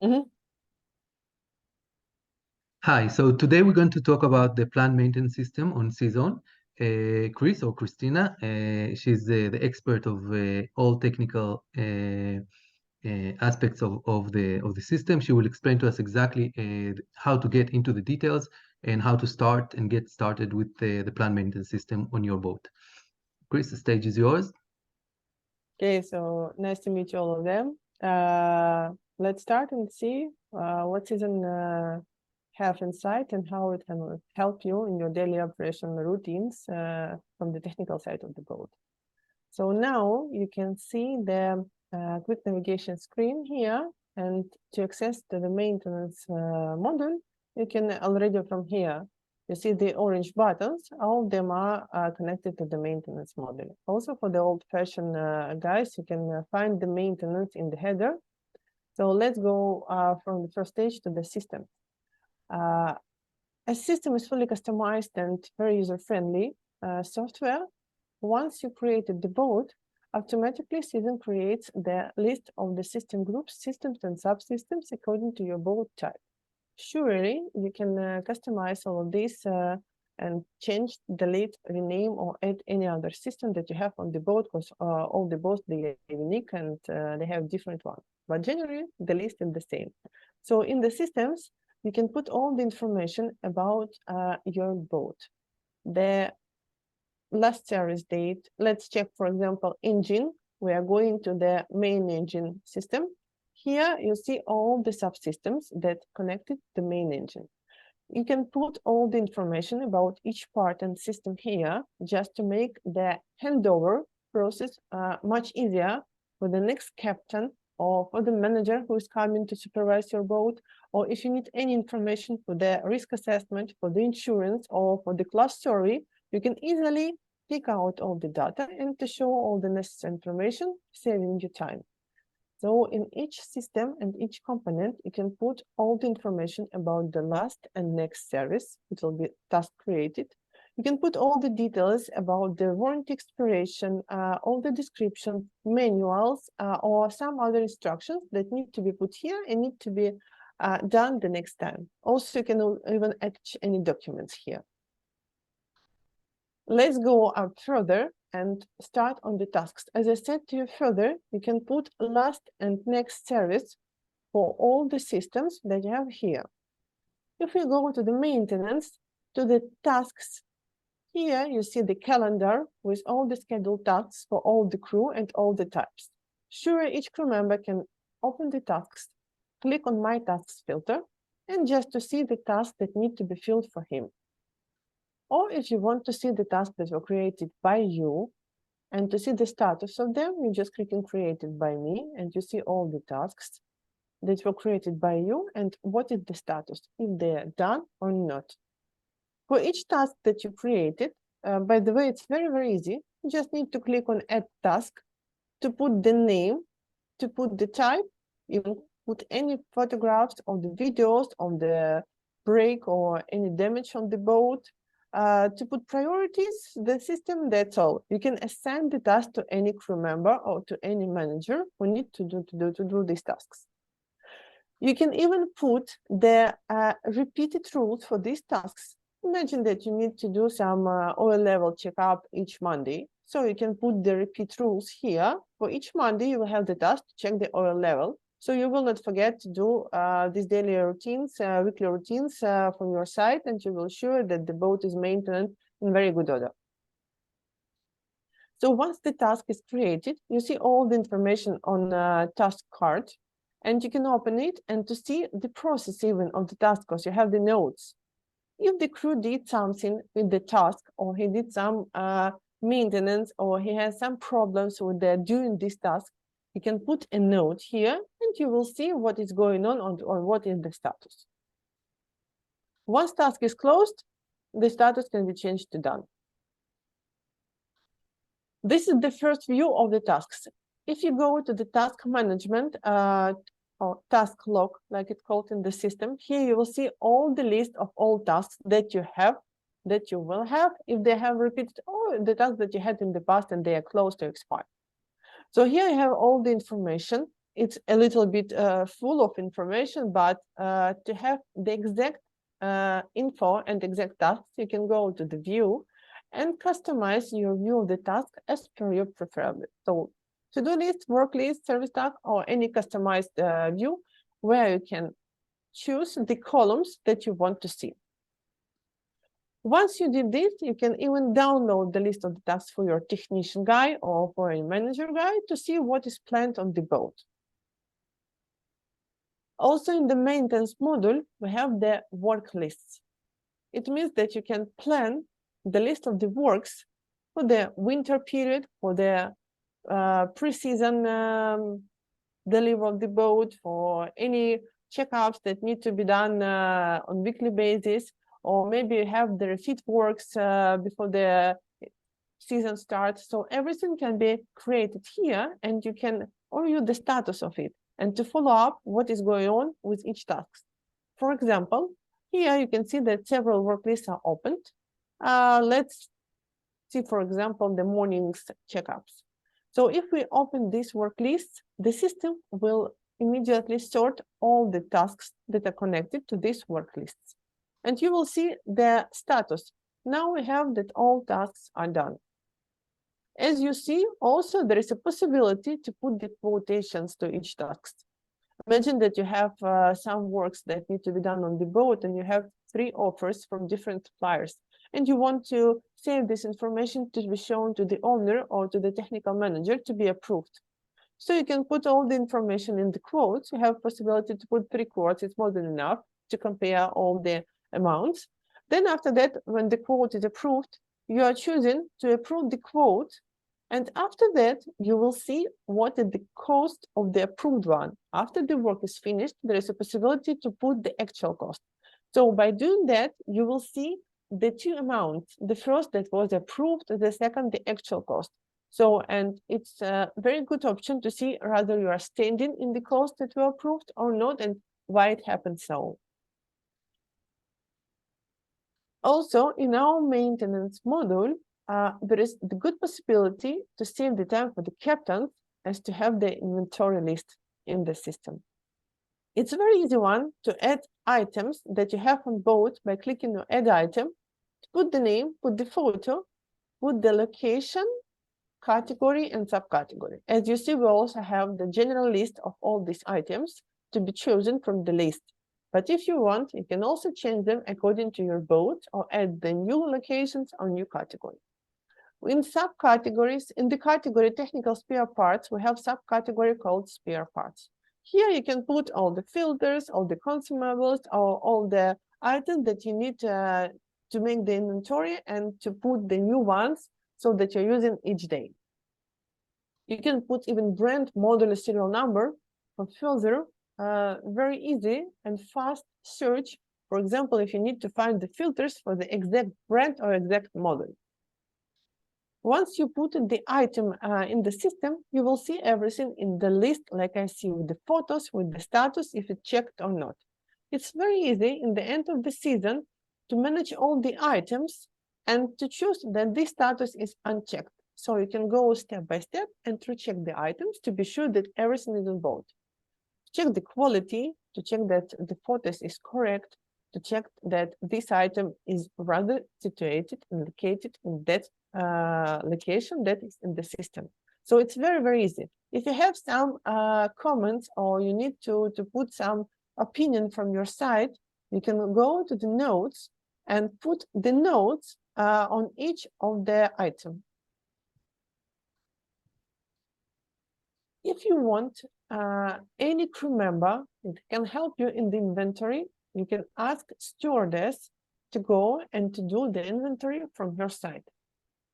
Mhm. Hi, so today we're going to talk about the plant maintenance system on Seazone. Chris or Christina, she's the expert of all technical aspects of the system. She will explain to us exactly how to get into the details and how to start and get started with the plant maintenance system on your boat. Chris, the stage is yours. Okay, so nice to meet you all of them. Let's start and see what Seazone have inside and how it can help you in your daily operation routines from the technical side of the boat. So now you can see the quick navigation screen here, and to access to the maintenance module, you can already from here. You see the orange buttons, all of them are connected to the maintenance module. Also for the old-fashioned guys, you can find the maintenance in the header. So let's go from the first stage to the system. A system is fully customized and very user-friendly software. Once you created the boat, automatically Seazone creates the list of the system groups, systems, and subsystems according to your boat type. Surely, you can customize all of this and change, delete, rename, or add any other system that you have on the boat, because all the boats, they are unique and they have different ones. But generally, the list is the same. So in the systems, you can put all the information about your boat. The last service date, let's check, for example, engine. We are going to the main engine system. Here you see all the subsystems that connected the main engine. You can put all the information about each part and system here just to make the handover process much easier for the next captain or for the manager who is coming to supervise your boat, or if you need any information for the risk assessment, for the insurance, or for the class survey, you can easily pick out all the data and to show all the necessary information, saving you time. So in each system and each component, you can put all the information about the last and next service, which will be task created. You can put all the details about the warranty expiration, all the description, manuals, or some other instructions that need to be put here and need to be done the next time. Also, you can even add any documents here. Let's go up further and start on the tasks. As I said to you further, you can put last and next service for all the systems that you have here. If we go to the maintenance, to the tasks, here you see the calendar with all the scheduled tasks for all the crew and all the types. Sure, each crew member can open the tasks, click on My Tasks filter, and just to see the tasks that need to be filled for him. Or if you want to see the tasks that were created by you and to see the status of them, you just click on Created by Me and you see all the tasks that were created by you and what is the status, if they are done or not. For each task that you created, by the way, it's very, very easy. You just need to click on Add Task to put the name, to put the type, you can put any photographs of the videos on the break or any damage on the boat, to put priorities, the system, that's all. You can assign the task to any crew member or to any manager who need to do these tasks. You can even put the repeated rules for these tasks. Imagine that you need to do some oil level checkup each Monday. So you can put the repeat rules here. For each Monday, you will have the task to check the oil level. So you will not forget to do these daily routines, weekly routines from your side, and you will ensure that the boat is maintained in very good order. So once the task is created, you see all the information on task card, and you can open it and to see the process even of the task, because you have the notes. If the crew did something with the task, or he did some maintenance, or he has some problems with doing this task, you can put a note here and you will see what is going on or what is the status. Once task is closed, the status can be changed to done. This is the first view of the tasks. If you go to the task management or task log, like it's called in the system, here you will see all the list of all tasks that you have, that you will have, if they have repeated, or the tasks that you had in the past and they are close to expire. So here you have all the information it's a little bit full of information, but to have the exact info and exact tasks, you can go to the view and customize your view of the task as per your preference. So to-do list, work list, service task, or any customized view where you can choose the columns that you want to see. Once you did this, you can even download the list of the tasks for your technician guy or for a manager guy to see what is planned on the boat. Also, in the maintenance module, we have the work lists. It means that you can plan the list of the works for the winter period, for the pre-season delivery of the boat, for any checkups that need to be done on weekly basis, or maybe you have the refit works before the season starts. So everything can be created here, and you can review the status of it and to follow up what is going on with each task. For example, here you can see that several work lists are opened. Let's see, for example, the morning's checkups. So if we open this work list, the system will immediately sort all the tasks that are connected to these work lists. And you will see the status. Now we have that all tasks are done. As you see, also there is a possibility to put the quotations to each task. Imagine that you have some works that need to be done on the boat and you have 3 offers from different suppliers. And you want to save this information to be shown to the owner or to the technical manager to be approved. So you can put all the information in the quotes. You have possibility to put 3 quotes. It's more than enough to compare all the amounts. Then after that, when the quote is approved, you are choosing to approve the quote. And after that, you will see what is the cost of the approved one. After the work is finished, there is a possibility to put the actual cost. So by doing that, you will see the 2 amounts. The first that was approved, the second, the actual cost. So, and it's a very good option to see whether you are standing in the cost that were approved or not, and why it happened so. Also, in our maintenance module, there is the good possibility to save the time for the captains as to have the inventory list in the system. It's a very easy one to add items that you have on board by clicking on Add Item, put the name, put the photo, put the location, category, and subcategory. As you see, we also have the general list of all these items to be chosen from the list. But if you want, you can also change them according to your boat or add the new locations or new category. In subcategories, in the category technical spare parts, we have subcategory called spare parts. Here you can put all the filters, all the consumables, or all the items that you need to make the inventory and to put the new ones so that you're using each day. You can put even brand, model, serial number for further very easy and fast search. For example, if you need to find the filters for the exact brand or exact model. Once you put the item in the system, you will see everything in the list, like I see with the photos, with the status, if it's checked or not. It's very easy in the end of the season to manage all the items and to choose that this status is unchecked. So you can go step by step and to check the items to be sure that everything is on board. Check the quality, to check that the photos is correct, to check that this item is rather situated and located in that location that is in the system. So it's very, very easy. If you have some comments or you need to put some opinion from your side, you can go to the notes and put the notes on each of the item. If you want any crew member that can help you in the inventory, you can ask stewardess to go and to do the inventory from your side.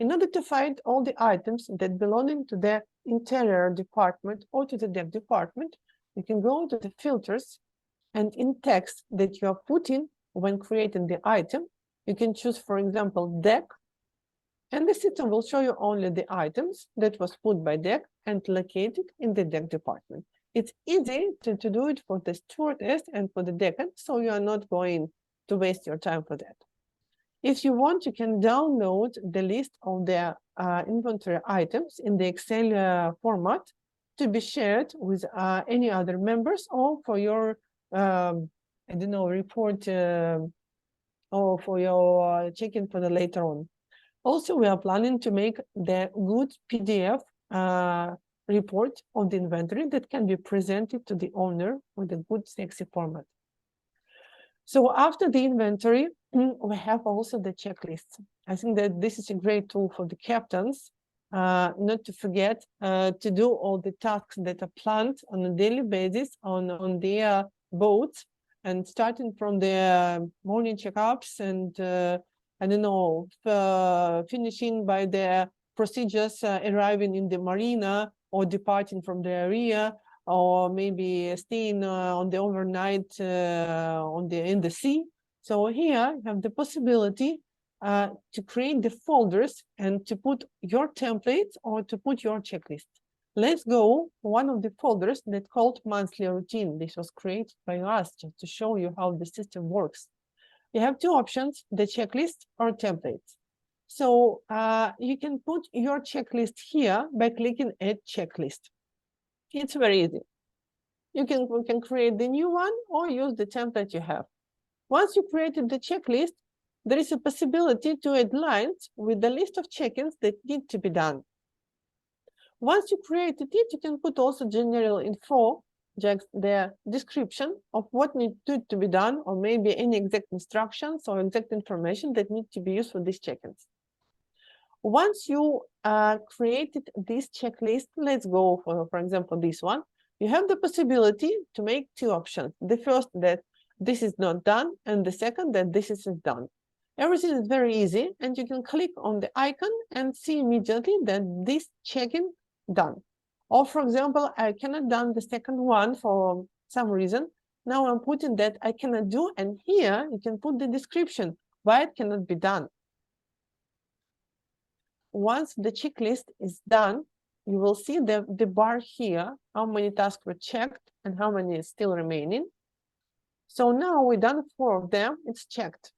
In order to find all the items that belong to the interior department or to the deck department, you can go to the filters, and in text that you are putting when creating the item, you can choose, for example, deck, and the system will show you only the items that was put by deck and located in the deck department. It's easy to do it for the stewardess and for the deckhand, so you are not going to waste your time for that. If you want, you can download the list of the inventory items in the Excel format to be shared with any other members or for your, I don't know, report or for your check-in for the later on. Also, we are planning to make the good PDF report on the inventory that can be presented to the owner with a good, sexy format. So after the inventory, we have also the checklist. I think that this is a great tool for the captains, not to forget to do all the tasks that are planned on a daily basis on their boats, and starting from the morning checkups and I don't know, finishing by the procedures arriving in the marina or departing from the area, or maybe staying on the overnight in the sea. So here you have the possibility to create the folders and to put your templates or to put your checklist. Let's go one of the folders that called monthly routine. This was created by us just to show you how the system works. You have two options, the checklist or templates. So you can put your checklist here by clicking add checklist. It's very easy. You can create the new one or use the template you have. Once you created the checklist, there is a possibility to add lines with the list of check-ins that need to be done. Once you created it, you can put also general info, just the description of what needs to be done, or maybe any exact instructions or exact information that need to be used for these check-ins. Once you created this checklist, let's go for example, this one, you have the possibility to make two options. The first, that this is not done, and the second, that this is done. Everything is very easy, and you can click on the icon and see immediately that this check-in done. Or for example, I cannot done the second one for some reason. Now I'm putting that I cannot do, and here you can put the description why it cannot be done. Once the checklist is done, you will see the bar here, how many tasks were checked and how many is still remaining. So now we've done 4 of them, it's checked.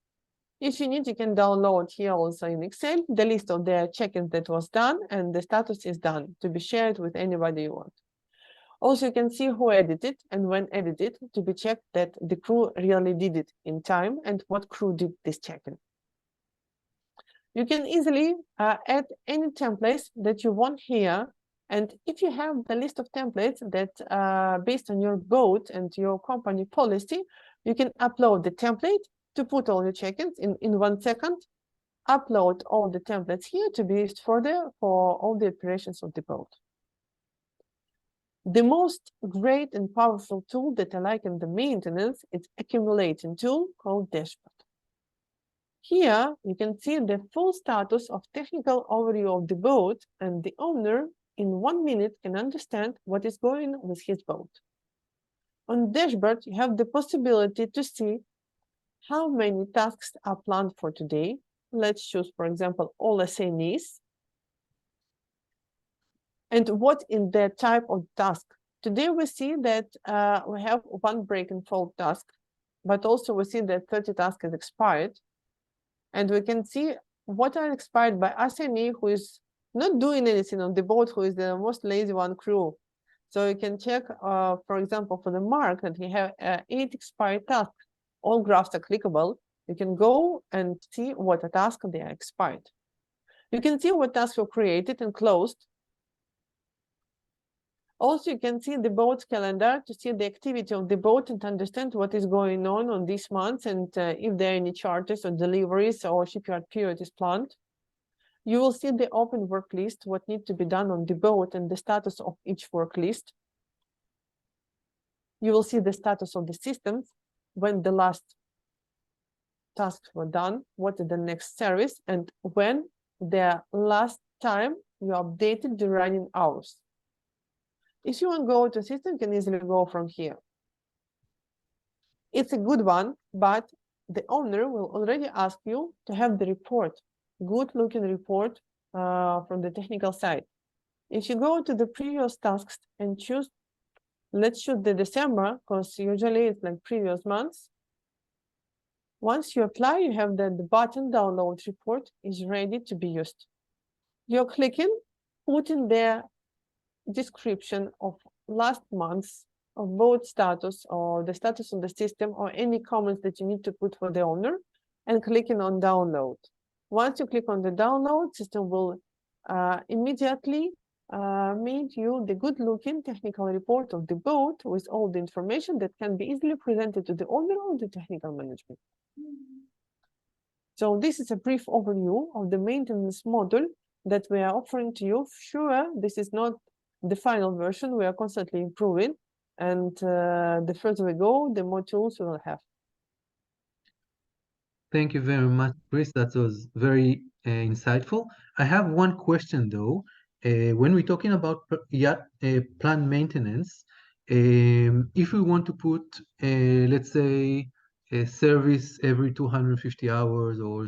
If you need, you can download here also in Excel the list of the check-ins that was done, and the status is done to be shared with anybody you want. Also, you can see who edited and when edited to be checked that the crew really did it in time and what crew did this check-in. You can easily add any templates that you want here. And if you have the list of templates that based on your boat and your company policy, you can upload the template to put all your check-ins in 1 second, upload all the templates here to be used for all the operations of the boat. The most great and powerful tool that I like in the maintenance is accumulating tool called dashboard. Here, you can see the full status of technical overview of the boat, and the owner in 1 minute can understand what is going on with his boat. On dashboard, you have the possibility to see how many tasks are planned for today. Let's choose, for example, all assignees. And what in the type of task. Today we see that we have 1 break and fold task, but also we see that 30 tasks is expired. And we can see what are expired by assignee who is not doing anything on the boat, who is the most lazy one crew. So you can check, for example, for the mark that he have 8 expired tasks. All graphs are clickable. You can go and see what a task they are expired. You can see what tasks were created and closed. Also, you can see the boat's calendar to see the activity of the boat and understand what is going on this month, and if there are any charters or deliveries or shipyard period is planned. You will see the open work list, what needs to be done on the boat and the status of each work list. You will see the status of the systems, when the last tasks were done, what is the next service, and when the last time you updated the running hours. If you want to go to system, you can easily go from here. It's a good one, but the owner will already ask you to have the report, good looking report from the technical side. If you go to the previous tasks and choose, let's choose the December, because usually it's like previous months. Once you apply, you have the button download report is ready to be used. You're clicking, putting the description of last month's of boat status or the status of the system or any comments that you need to put for the owner, and clicking on download. Once you click on the download, system will immediately made you the good-looking technical report of the boat with all the information that can be easily presented to the owner or the technical management. So this is a brief overview of the maintenance model that we are offering to you. Sure, this is not the final version. We are constantly improving, and the further we go, the more tools we will have. Thank you very much, Chris. That was very insightful. I have one question though. When we're talking about yacht plant maintenance, if we want to put, let's say, a service every 250 hours or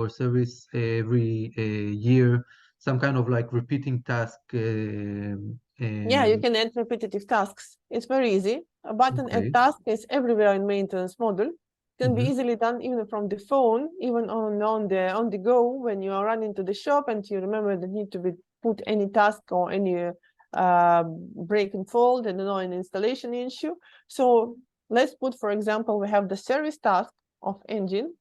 service every year, some kind of like repeating task. Yeah, you can add repetitive tasks. It's very easy. A button Okay. add task is everywhere in maintenance model. Can be Mhm. easily done even from the phone, even on the go when you are running to the shop and you remember the need to be put any task or any break and fold and an installation issue. So let's put, for example, we have the service task of engine.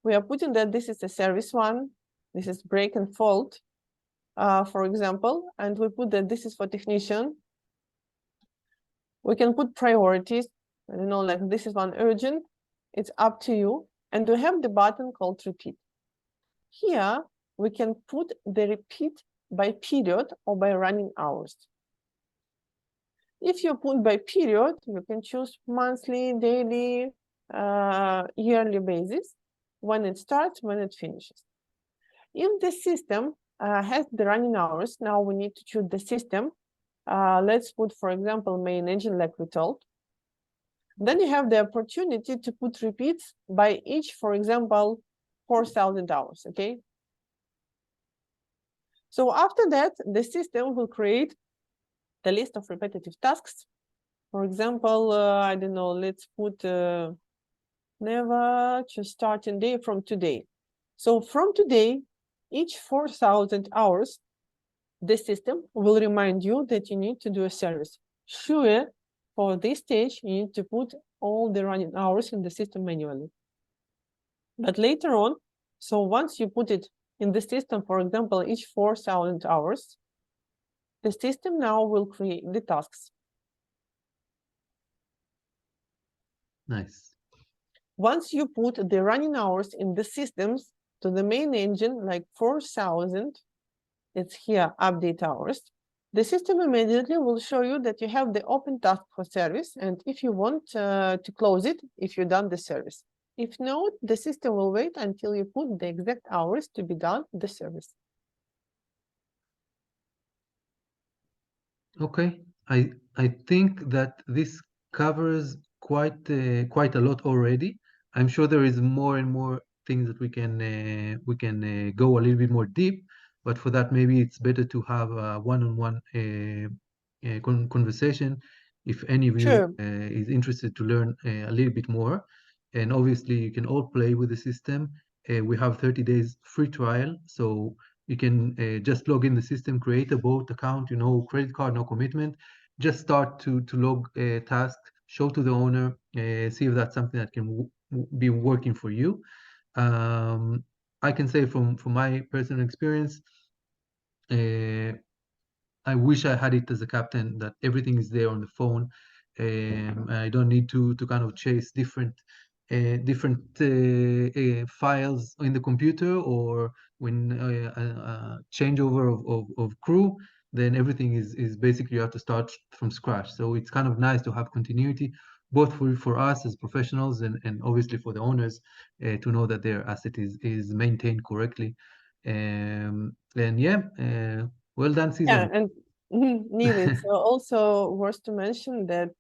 We are putting that this is the service one. This is break and fold, for example, and we put that this is for technician. We can put priorities. I don't know, like this is one urgent. It's up to you. And we have the button called repeat. Here, we can put the repeat by period or by running hours. If you put by period, you can choose monthly, daily, yearly basis, when it starts, when it finishes. If the system has the running hours, now we need to choose the system. Let's put, for example, main engine like we told. Then you have the opportunity to put repeats by each, for example, 4,000 hours, okay? So after that, the system will create the list of repetitive tasks. For example, I don't know, let's put never to starting day from today. So from today, each 4,000 hours, the system will remind you that you need to do a service. Sure, for this stage, you need to put all the running hours in the system manually. But later on, so once you put it in the system, for example, each 4,000 hours, the system now will create the tasks. Nice. Once you put the running hours in the systems to the main engine, like 4,000, it's here, update hours, the system immediately will show you that you have the open task for service, and if you want to close it, if you've done the service. If not, the system will wait until you put the exact hours to be done the service. Okay, I think that this covers quite a lot already. I'm sure there is more and more things that we can go a little bit more deep, but for that maybe it's better to have a one-on-one conversation if any of you Sure. is interested to learn a little bit more. And obviously you can all play with the system. We have 30 days free trial, so you can just log in the system, create a boat account, credit card, no commitment. Just start to log a task, show to the owner, see if that's something that can be working for you. I can say from my personal experience, I wish I had it as a captain that everything is there on the phone. I don't need to kind of chase different files in the computer, or when changeover of crew, then everything is basically you have to start from scratch. So it's kind of nice to have continuity, both for us as professionals and obviously for the owners to know that their asset is maintained correctly. And yeah, well done, Yeah, Seazone. and needed. So also worth to mention that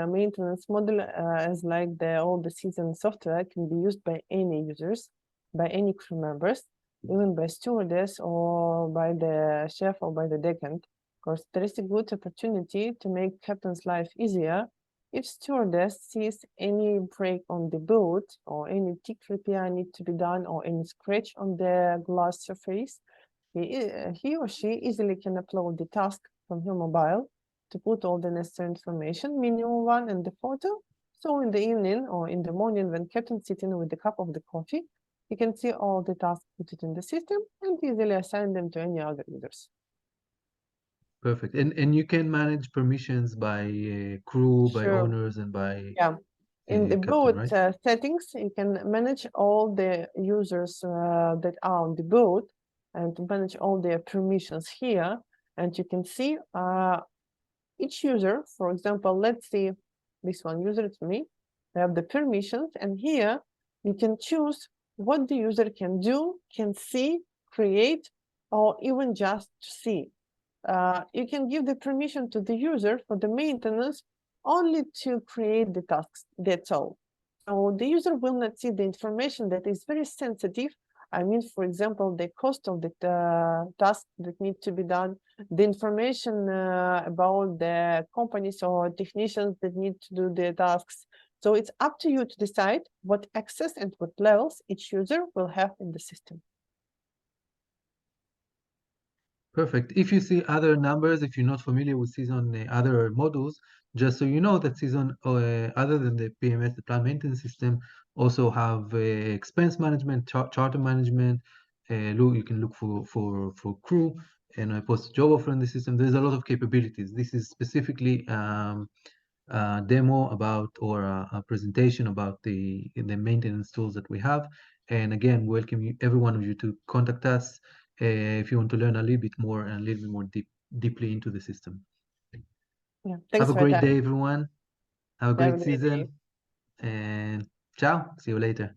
maintenance model as like all the season software can be used by any users, by any crew members, even by stewardess or by the chef or by the deckhand. Of course, there is a good opportunity to make captain's life easier. If stewardess sees any break on the boat or any tick repair need to be done or any scratch on the glass surface, he or she easily can upload the task from your mobile to put all the necessary information, minimum one, and the photo. So in the evening or in the morning, when Captain sitting with the cup of the coffee, you can see all the tasks put it in the system and easily assign them to any other users. Perfect. And you can manage permissions by crew, by Sure. owners, and by Yeah. In the Captain, boat right? settings, you can manage all the users that are on the boat and manage all their permissions here. And you can see each user, for example, let's see this one user, it's me. I have the permissions, and here you can choose what the user can do, can see, create, or even just see. You can give the permission to the user for the maintenance only to create the tasks, that's all. So the user will not see the information that is very sensitive. I mean, for example, the cost of the task that need to be done, the information about the companies or technicians that need to do the tasks. So it's up to you to decide what access and what levels each user will have in the system. Perfect. If you see other numbers, if you're not familiar with Seazone other modules, just so you know that Seazone, other than the PMS, the plan maintenance system, also have expense management, charter management. You can look for crew and post job offer in the system. There's a lot of capabilities. This is specifically a demo about or a presentation about the maintenance tools that we have. And again, welcome every one of you to contact us if you want to learn a little bit more and a little bit more deeply into the system. Yeah, Have thanks a for your great time. day, everyone. Have a Have a great great day. season, and ciao. See you later.